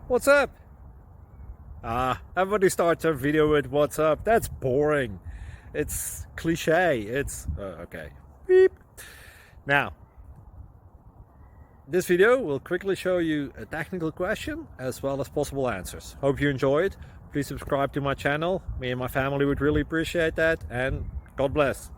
What's up? Everybody starts a video with what's up. That's boring. It's cliche. It's okay. Beep. Now, this video will quickly show you a technical question as well as possible answers. Hope you enjoyed. Please subscribe to my channel. Me and my family would really appreciate that, and God bless.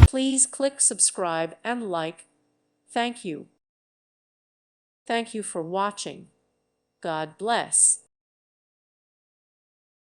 Please click subscribe and like. Thank you. Thank you for watching. God bless.